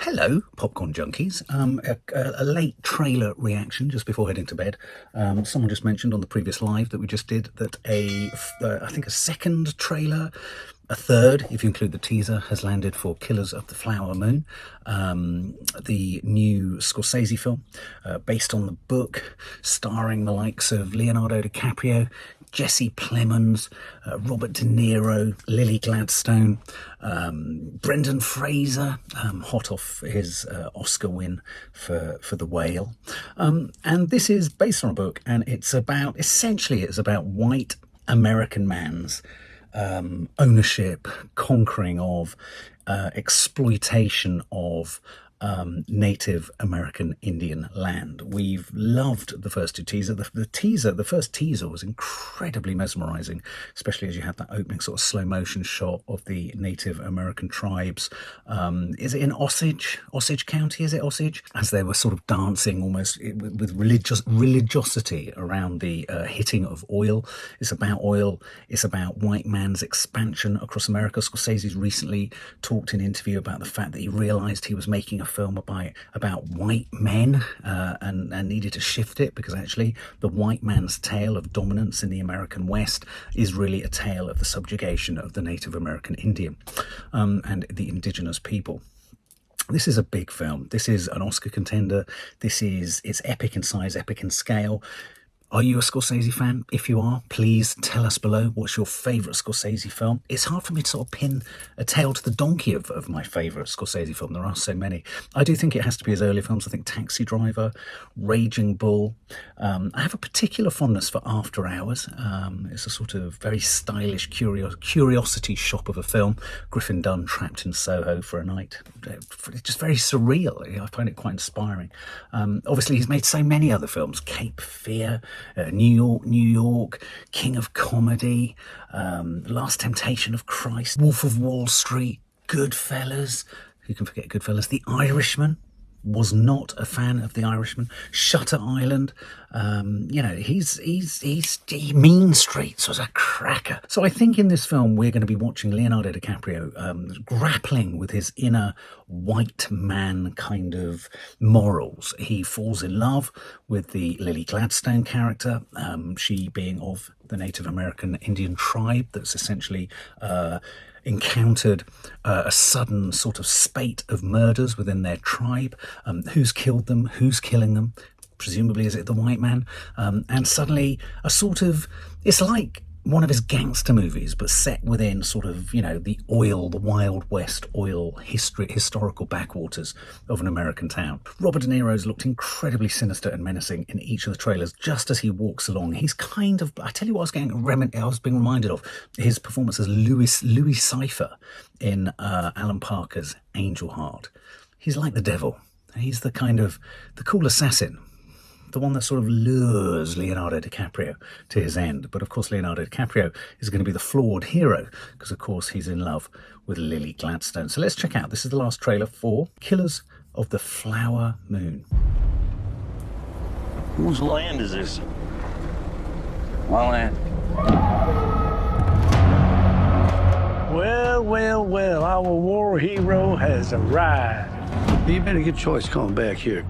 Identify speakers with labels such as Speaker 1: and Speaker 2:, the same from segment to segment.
Speaker 1: Hello, Popcorn Junkies. A late trailer reaction just before heading to bed. Someone just mentioned on the previous live that we just did that I think a second trailer, a third, if you include the teaser, has landed for Killers of the Flower Moon, the new Scorsese film based on the book, starring the likes of Leonardo DiCaprio, Jesse Plemons, Robert De Niro, Lily Gladstone, Brendan Fraser, hot off his Oscar win for The Whale. And this is based on a book, and it's about white American man's ownership, conquering of, exploitation of Native American Indian land. We've loved the first two teasers. The first teaser was incredibly mesmerizing, especially as you had that opening sort of slow motion shot of the Native American tribes. Is it in Osage County? Is it Osage? As they were sort of dancing almost with religiosity around the hitting of oil. It's about oil. It's about white man's expansion across America. Scorsese's recently talked in an interview about the fact that he realized he was making a film about white men and needed to shift it, because actually the white man's tale of dominance in the American West is really a tale of the subjugation of the Native American Indian and the indigenous people. This is a big film. This is an Oscar contender. It's epic in size, epic in scale. Are you a Scorsese fan? If you are, please tell us below what's your favourite Scorsese film. It's hard for me to sort of pin a tail to the donkey of my favourite Scorsese film. There are so many. I do think it has to be his early films. I think Taxi Driver, Raging Bull. I have a particular fondness for After Hours. It's a sort of very stylish curiosity shop of a film. Griffin Dunne trapped in Soho for a night. It's just very surreal. I find it quite inspiring. Obviously, he's made so many other films. Cape Fear, New York, King of Comedy, Last Temptation of Christ, Wolf of Wall Street, Goodfellas. Who can forget Goodfellas? The Irishman. Was not a fan of The Irishman. Shutter Island. Mean Streets was a cracker. So I think in this film we're going to be watching Leonardo DiCaprio grappling with his inner white man kind of morals. He falls in love with the Lily Gladstone character, she being of the Native American Indian tribe that's essentially encountered a sudden sort of spate of murders within their tribe. Who's killed them? Who's killing them? Presumably, is it the white man? And suddenly it's like one of his gangster movies, but set within sort of, the Wild West oil historical backwaters of an American town. Robert De Niro's looked incredibly sinister and menacing in each of the trailers just as he walks along. He's kind of, I tell you what I was being reminded of, his performance as Louis Cypher in Alan Parker's Angel Heart. He's like the devil. He's the cool assassin, the one that sort of lures Leonardo DiCaprio to his end. But of course, Leonardo DiCaprio is going to be the flawed hero because, of course, he's in love with Lily Gladstone. So let's check out. This is the last trailer for Killers of the Flower Moon.
Speaker 2: Whose land is this?
Speaker 3: My land.
Speaker 4: Well, our war hero has arrived.
Speaker 3: You made a good choice coming back here.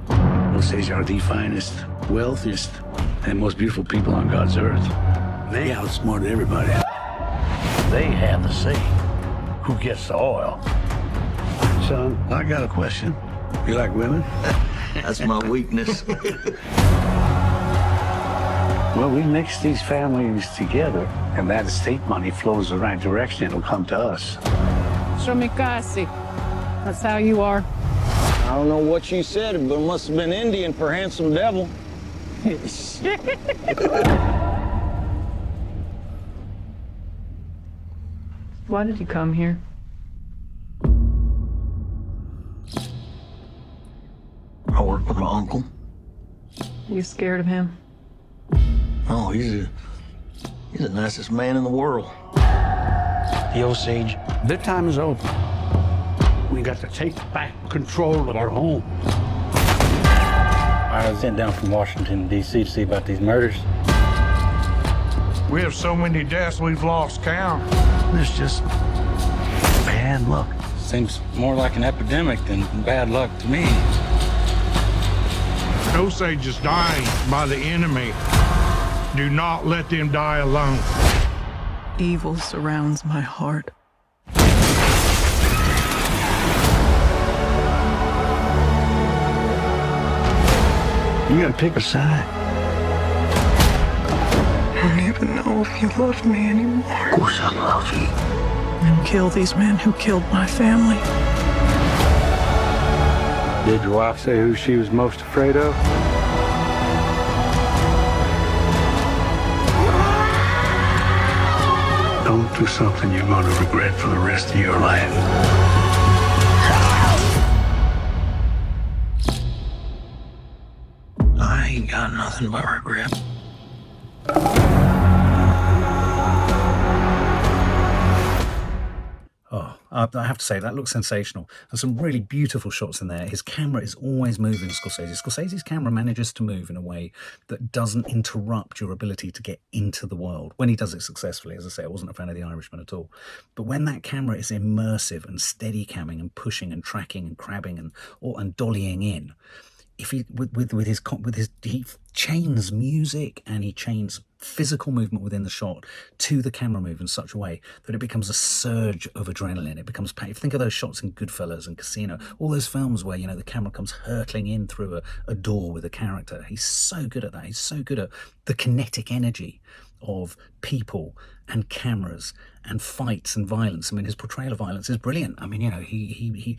Speaker 3: Osage are the finest, wealthiest, and most beautiful people on God's earth. They outsmarted everybody.
Speaker 4: They have the say. Who gets the oil?
Speaker 3: Son, I got a question. You like women?
Speaker 2: That's my weakness.
Speaker 3: Well, we mix these families together, and that estate money flows the right direction. It'll come to us.
Speaker 5: Shomikasi. That's how you are.
Speaker 2: I don't know what you said, but it must have been Indian for handsome devil.
Speaker 5: Why did you come here?
Speaker 2: I work with my uncle.
Speaker 5: You scared of him?
Speaker 2: Oh, he's the nicest man in the world. The Osage.
Speaker 4: Their time is over. We got to take back control of our home.
Speaker 6: I was sent down from Washington, D.C. to see about these murders.
Speaker 7: We have so many deaths we've lost count.
Speaker 3: There's just bad luck.
Speaker 6: Seems more like an epidemic than bad luck to me.
Speaker 7: Osage is dying by the enemy. Do not let them die alone.
Speaker 8: Evil surrounds my heart.
Speaker 3: You gotta pick a side.
Speaker 8: I don't even know if you love me anymore.
Speaker 2: Of course I love you.
Speaker 8: And kill these men who killed my family.
Speaker 6: Did your wife say who she was most afraid of?
Speaker 3: Don't do something you're gonna regret for the rest of your life.
Speaker 2: I ain't got nothing but regret.
Speaker 1: Oh, I have to say, that looks sensational. And some really beautiful shots in there. His camera is always moving, Scorsese. Scorsese's camera manages to move in a way that doesn't interrupt your ability to get into the world. When he does it successfully, as I say, I wasn't a fan of The Irishman at all. But when that camera is immersive and steady camming and pushing and tracking and crabbing and dollying in, if he he chains music and he chains physical movement within the shot to the camera move in such a way that it becomes a surge of adrenaline. It becomes pain. If you think of those shots in Goodfellas and Casino, all those films where, you know, the camera comes hurtling in through a door with a character. He's so good at that. He's so good at the kinetic energy of people and cameras and fights and violence. I mean, his portrayal of violence is brilliant. I mean, you know, he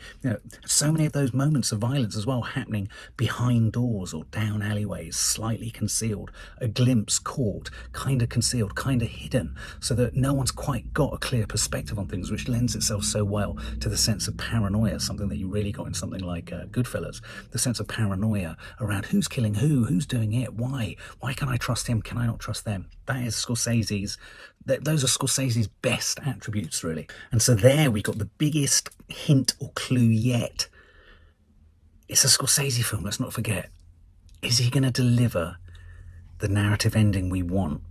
Speaker 1: so many of those moments of violence as well happening behind doors or down alleyways, slightly concealed, a glimpse caught, kind of concealed, kind of hidden, so that no one's quite got a clear perspective on things, which lends itself so well to the sense of paranoia, something that you really got in something like Goodfellas, the sense of paranoia around who's killing who's doing it, why can I trust him, can I not trust them? That is Scorsese's, those are Scorsese's best attributes, really. And so there we got the biggest hint or clue yet. It's a Scorsese film, let's not forget. Is he going to deliver the narrative ending we want?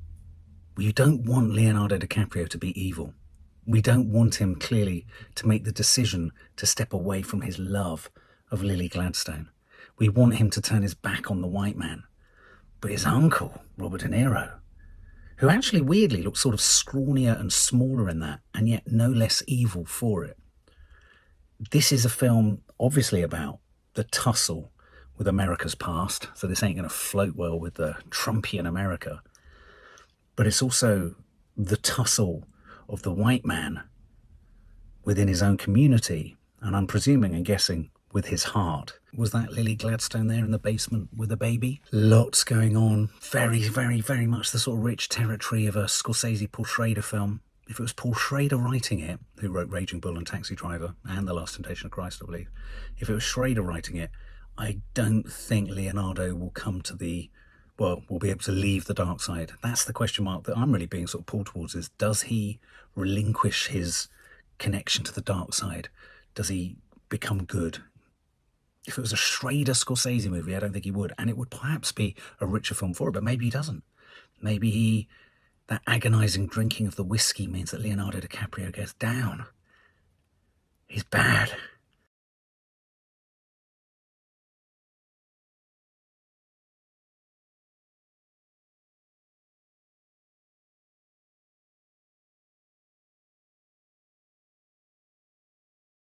Speaker 1: We don't want Leonardo DiCaprio to be evil. We don't want him, clearly, to make the decision to step away from his love of Lily Gladstone. We want him to turn his back on the white man. But his uncle, Robert De Niro, who actually weirdly looks sort of scrawnier and smaller in that, and yet no less evil for it. This is a film obviously about the tussle with America's past, so this ain't going to float well with the Trumpian America. But it's also the tussle of the white man within his own community, and I'm presuming and guessing with his heart. Was that Lily Gladstone there in the basement with a baby? Lots going on. Very, very, very much the sort of rich territory of a Scorsese Paul Schrader film. If it was Paul Schrader writing it, who wrote Raging Bull and Taxi Driver and The Last Temptation of Christ, I believe. If it was Schrader writing it, I don't think Leonardo will will be able to leave the dark side. That's the question mark that I'm really being sort of pulled towards, is does he relinquish his connection to the dark side? Does he become good? If it was a Schrader Scorsese movie, I don't think he would. And it would perhaps be a richer film for it, but maybe he doesn't. Maybe that agonizing drinking of the whiskey means that Leonardo DiCaprio gets down. He's bad.